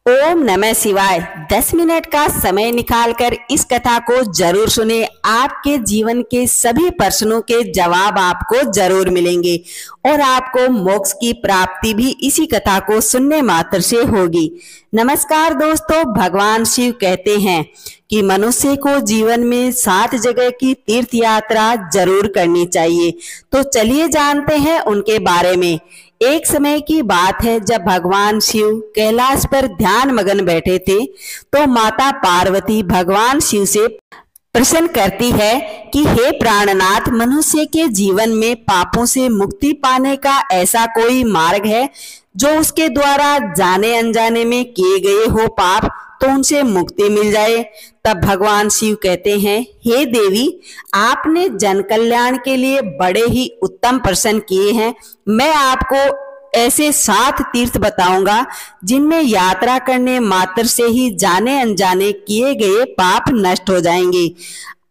ओम नमः शिवाय। 10 मिनट का समय निकालकर इस कथा को जरूर सुने। आपके जीवन के सभी प्रश्नों के जवाब आपको जरूर मिलेंगे और आपको मोक्ष की प्राप्ति भी इसी कथा को सुनने मात्र से होगी। नमस्कार दोस्तों, भगवान शिव कहते हैं कि मनुष्य को जीवन में 7 जगह की तीर्थ यात्रा जरूर करनी चाहिए। तो चलिए जानते हैं उनके बारे में। एक समय की बात है, जब भगवान शिव कैलाश पर ध्यान मगन बैठे थे तो माता पार्वती भगवान शिव से प्रश्न करती है कि हे प्राणनाथ, मनुष्य के जीवन में पापों से मुक्ति पाने का ऐसा कोई मार्ग है जो उसके द्वारा जाने अनजाने में किए गए हो पाप तो उनसे मुक्ति मिल जाए। तब भगवान शिव कहते हैं, हे देवी, आपने जन कल्याण के लिए बड़े ही उत्तम प्रश्न किए हैं। मैं आपको ऐसे 7 तीर्थ बताऊंगा जिनमें यात्रा करने मात्र से ही जाने अनजाने किए गए पाप नष्ट हो जाएंगे।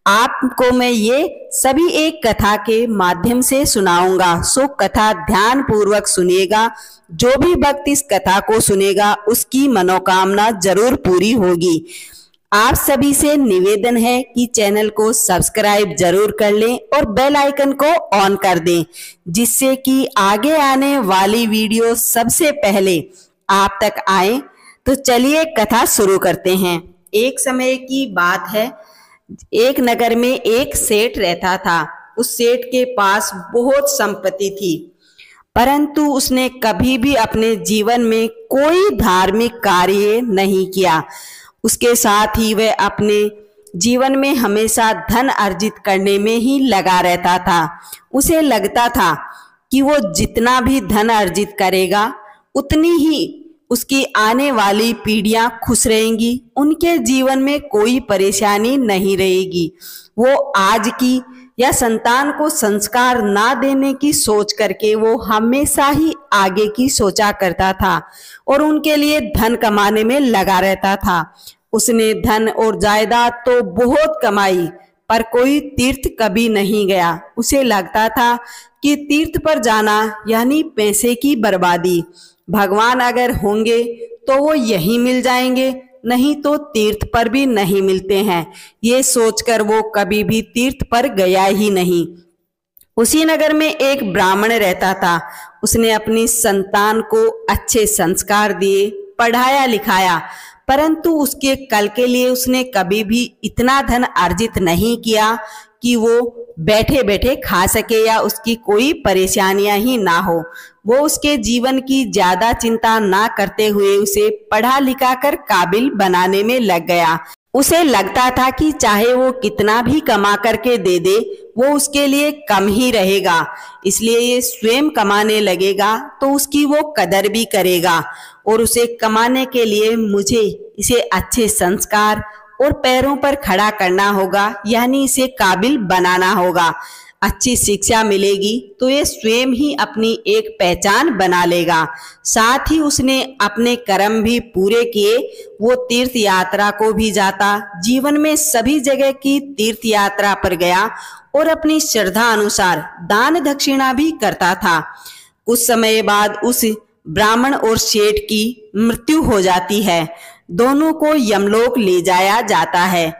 आपको मैं ये सभी एक कथा के माध्यम से सुनाऊंगा, सो कथा ध्यान पूर्वक सुनिएगा। जो भी भक्त इस कथा को सुनेगा उसकी मनोकामना जरूर पूरी होगी। आप सभी से निवेदन है कि चैनल को सब्सक्राइब जरूर कर लें और बेल आइकन को ऑन कर दें, जिससे कि आगे आने वाली वीडियो सबसे पहले आप तक आए। तो चलिए कथा शुरू करते हैं। एक समय की बात है, एक नगर में एक सेठ रहता था। उस सेठ के पास बहुत संपत्ति थी, परंतु उसने कभी भी अपने जीवन में कोई धार्मिक कार्य नहीं किया। उसके साथ ही वह अपने जीवन में हमेशा धन अर्जित करने में ही लगा रहता था। उसे लगता था कि वो जितना भी धन अर्जित करेगा उतनी ही उसकी आने वाली पीढ़ियां खुश रहेंगी, उनके जीवन में कोई परेशानी नहीं रहेगी। वो आज की या संतान को संस्कार ना देने की सोच करके वो हमेशा ही आगे की सोचा करता था और उनके लिए धन कमाने में लगा रहता था। उसने धन और जायदाद तो बहुत कमाई, पर कोई तीर्थ कभी नहीं गया। उसे लगता था कि तीर्थ पर जाना यानी पैसे की बर्बादी। भगवान अगर होंगे तो वो यहीं मिल जाएंगे, नहीं तो तीर्थ पर भी नहीं मिलते हैं। ये सोचकर वो कभी भी तीर्थ पर गया ही नहीं। उसी नगर में एक ब्राह्मण रहता था। उसने अपनी संतान को अच्छे संस्कार दिए, पढ़ाया लिखाया, परंतु उसके कल के लिए उसने कभी भी इतना धन अर्जित नहीं किया कि वो बैठे बैठे खा सके या उसकी कोई परेशानियां ही ना हो। वो उसके जीवन की ज्यादा चिंता ना करते हुए उसे पढ़ा लिखा कर काबिल बनाने में लग गया। उसे लगता था कि चाहे वो कितना भी कमा करके दे दे, वो उसके लिए कम ही रहेगा, इसलिए ये स्वयं कमाने लगेगा तो उसकी वो कदर भी करेगा। और उसे कमाने के लिए मुझे इसे अच्छे संस्कार और पैरों पर खड़ा करना होगा, यानी इसे काबिल बनाना होगा। अच्छी शिक्षा मिलेगी तो ये स्वयं ही अपनी एक पहचान बना लेगा। साथ ही उसने अपने कर्म भी पूरे किए। वो तीर्थ यात्रा को भी जाता, जीवन में सभी जगह की तीर्थ यात्रा पर गया और अपनी श्रद्धा अनुसार दान दक्षिणा भी करता था। कुछ समय बाद उस ब्राह्मण और सेठ की मृत्यु हो जाती है। दोनों को यमलोक ले जाया जाता है।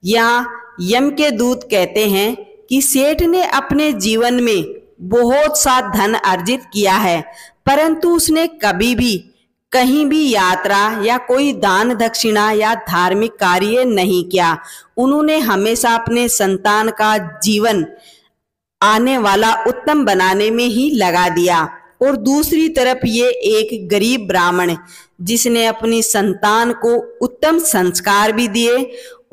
यहाँ यम के दूत कहते हैं कि सेठ ने अपने जीवन में बहुत सा धन अर्जित किया है, परंतु उसने कभी भी कहीं भी यात्रा या कोई दान दक्षिणा या धार्मिक कार्य नहीं किया। उन्होंने हमेशा अपने संतान का जीवन आने वाला उत्तम बनाने में ही लगा दिया। और दूसरी तरफ ये एक गरीब ब्राह्मण, जिसने अपनी संतान को उत्तम संस्कार भी दिए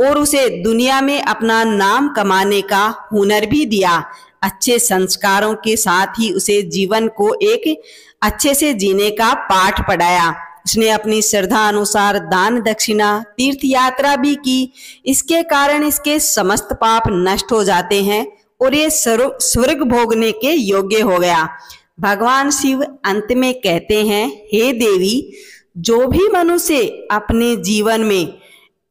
और उसे दुनिया में अपना नाम कमाने का हुनर भी दिया। अच्छे संस्कारों के साथ ही उसे जीवन को एक अच्छे से जीने का पाठ पढ़ाया। उसने अपनी श्रद्धा अनुसार दान दक्षिणा तीर्थ यात्रा भी की। इसके कारण इसके समस्त पाप नष्ट हो जाते हैं और ये स्वर्ग भोगने के योग्य हो गया। भगवान शिव अंत में कहते हैं, हे देवी, जो भी मनुष्य अपने जीवन में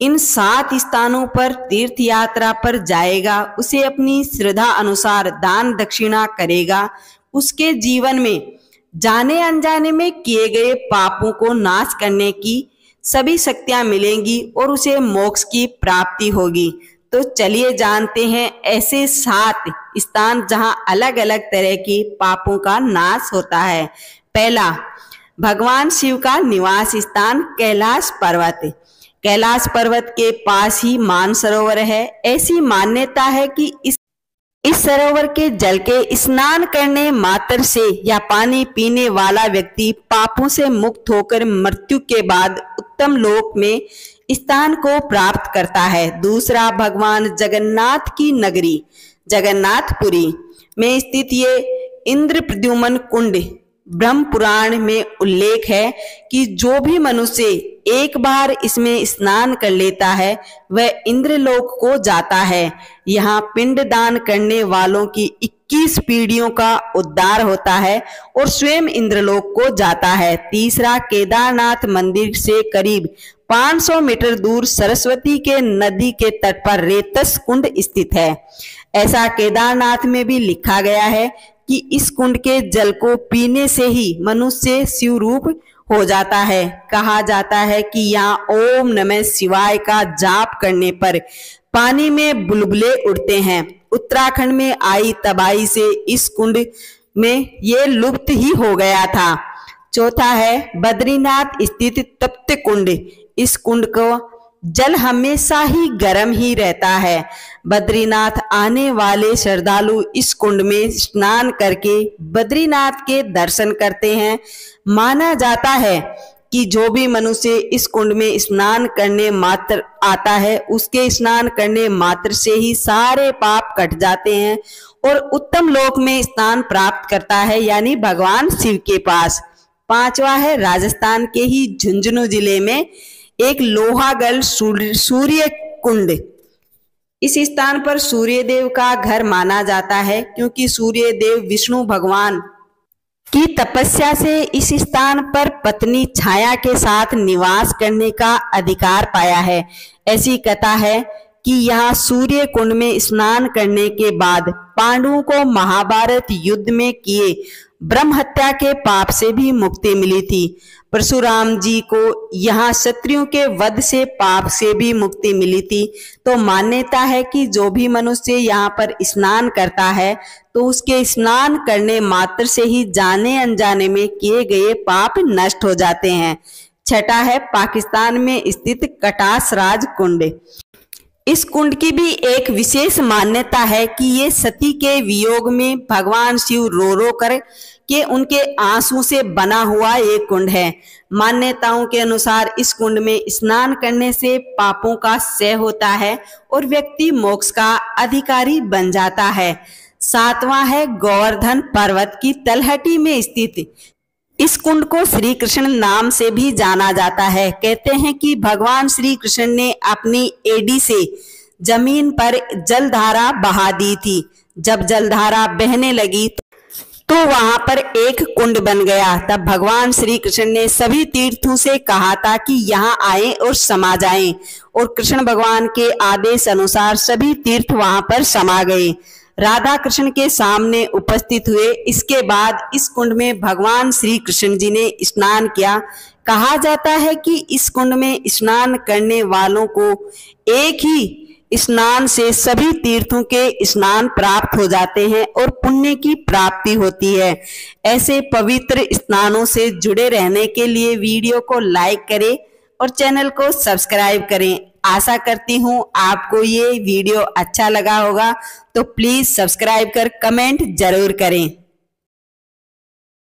इन 7 स्थानों पर तीर्थ यात्रा पर जाएगा, उसे अपनी श्रद्धा अनुसार दान दक्षिणा करेगा, उसके जीवन में जाने अनजाने में किए गए पापों को नाश करने की सभी शक्तियां मिलेंगी और उसे मोक्ष की प्राप्ति होगी। तो चलिए जानते हैं ऐसे 7 स्थान जहां अलग अलग तरह के पापों का नाश होता है। पहला, भगवान शिव का निवास स्थान कैलाश पर्वत। कैलाश पर्वत के पास ही मानसरोवर है। ऐसी मान्यता है कि इस सरोवर के जल के स्नान करने मात्र से या पानी पीने वाला व्यक्ति पापों से मुक्त होकर मृत्यु के बाद उत्तम लोक में स्थान को प्राप्त करता है। दूसरा, भगवान जगन्नाथ की नगरी जगन्नाथपुरी में स्थित ये इंद्रप्रद्युम्न कुंड, ब्रह्म पुराण में उल्लेख है कि जो भी मनुष्य एक बार इसमें स्नान कर लेता है वह इंद्रलोक को जाता है। यहाँ पिंड दान करने वालों की 21 पीढ़ियों का उद्धार होता है और स्वयं इंद्रलोक को जाता है। तीसरा, केदारनाथ मंदिर से करीब 500 मीटर दूर सरस्वती के नदी के तट पर रेतस कुंड स्थित है। ऐसा केदारनाथ में भी लिखा गया है कि इस कुंड के जल को पीने से ही मनुष्य शिव रूप हो जाता है। कहा जाता है कि यहाँ ओम नमः शिवाय का जाप करने पर पानी में बुलबुले उड़ते हैं। उत्तराखंड में आई तबाही से इस कुंड में ये लुप्त ही हो गया था। चौथा है बद्रीनाथ स्थित तप्त कुंड। इस कुंड को जल हमेशा ही गर्म ही रहता है। बद्रीनाथ आने वाले श्रद्धालु इस कुंड में स्नान करके बद्रीनाथ के दर्शन करते हैं। माना जाता है कि जो भी मनुष्य इस कुंड में स्नान करने मात्र आता है उसके स्नान करने मात्र से ही सारे पाप कट जाते हैं और उत्तम लोक में स्थान प्राप्त करता है, यानी भगवान शिव के पास। पांचवा है राजस्थान के ही झुंझुनू जिले में एक लोहागल सूर्य कुंड। इस स्थान पर सूर्य देव का घर माना जाता है क्योंकि सूर्य देव विष्णु भगवान की तपस्या से इस स्थान पर पत्नी छाया के साथ निवास करने का अधिकार पाया है। ऐसी कथा है कि यहाँ सूर्य कुंड में स्नान करने के बाद पांडवों को महाभारत युद्ध में किए ब्रह्म हत्या के पाप से भी मुक्ति मिली थी। परशुराम जी को यहाँ क्षत्रियों के वध से पाप से भी मुक्ति मिली थी। तो मान्यता है कि जो भी मनुष्य यहाँ पर स्नान करता है तो उसके स्नान करने मात्र से ही जाने अनजाने में किए गए पाप नष्ट हो जाते हैं। छठा है पाकिस्तान में स्थित कटास राज कुंड। इस कुंड की भी एक विशेष मान्यता है कि ये सती के वियोग में भगवान शिव रो रो कर के उनके आंसू से बना हुआ ये कुंड है। मान्यताओं के अनुसार इस कुंड में स्नान करने से पापों का क्षय होता है और व्यक्ति मोक्ष का अधिकारी बन जाता है। सातवां है गोवर्धन पर्वत की तलहटी में स्थित इस कुंड को श्री कृष्ण नाम से भी जाना जाता है। कहते हैं कि भगवान श्री कृष्ण ने अपनी एडी से जमीन पर जलधारा बहा दी थी। जब जलधारा बहने लगी तो वहां पर एक कुंड बन गया। तब भगवान श्री कृष्ण ने सभी तीर्थों से कहा था कि यहाँ आए और समा जाएं, और कृष्ण भगवान के आदेश अनुसार सभी तीर्थ वहां पर समा गए। राधा कृष्ण के सामने उपस्थित हुए। इसके बाद इस कुंड में भगवान श्री कृष्ण जी ने स्नान किया। कहा जाता है कि इस कुंड में स्नान करने वालों को एक ही स्नान से सभी तीर्थों के स्नान प्राप्त हो जाते हैं और पुण्य की प्राप्ति होती है। ऐसे पवित्र स्नानों से जुड़े रहने के लिए वीडियो को लाइक करें और चैनल को सब्सक्राइब करें। आशा करती हूँ आपको ये वीडियो अच्छा लगा होगा, तो प्लीज सब्सक्राइब कर कमेंट जरूर करें।